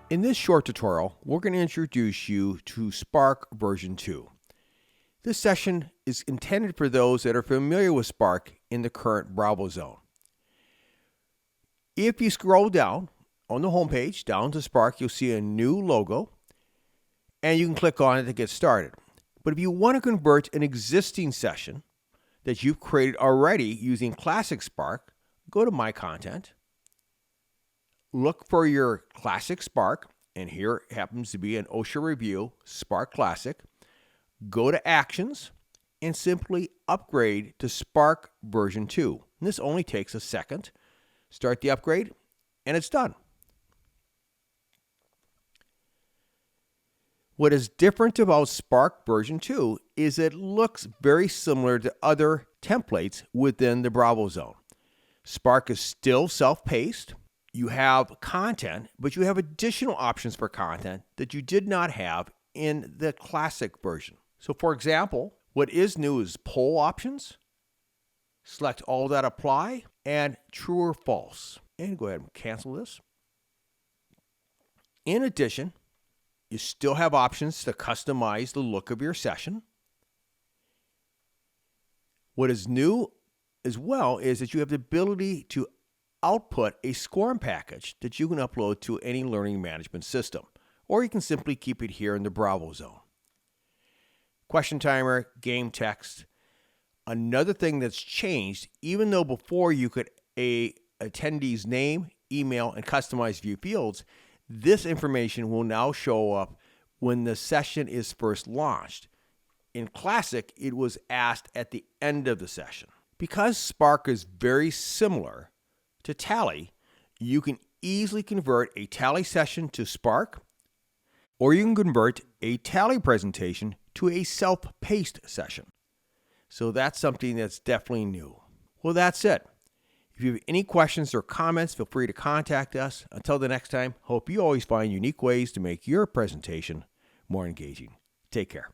In this short tutorial, we're going to introduce you to Spark version 2. This session is intended for those that are familiar with Spark in the current BRAVOZONE. If you scroll down on the home page, down to Spark, you'll see a new logo, and you can click on it to get started. But if you want to convert an existing session that you've created already using Classic Spark, go to My Content, look for your Classic Spark, and here it happens to be an OSHA review, Spark Classic. Go to Actions and simply upgrade to Spark version 2. And this only takes a second. Start the upgrade, and it's done. What is different about Spark version 2 is it looks very similar to other templates within the BRAVOZONE. Spark is still self-paced. You have content, but you have additional options for content that you did not have in the Classic version. So for example, what is new is poll options. Select all that apply and true or false. And go ahead and cancel this. In addition, you still have options to customize the look of your session. What is new as well is that you have the ability to output a scoring package that you can upload to any learning management system, or you can simply keep it here in the BRAVOZONE. Question timer, game text. Another thing that's changed, even though before you could attendee's name, email, and customize view fields, this information will now show up when the session is first launched. In Classic, it was asked at the end of the session. Because Spark is very similar to Tally, you can easily convert a Tally session to Spark, or you can convert a Tally presentation to a self-paced session. So that's something that's definitely new. Well, that's it. If you have any questions or comments, feel free to contact us. Until the next time, hope you always find unique ways to make your presentation more engaging. Take care.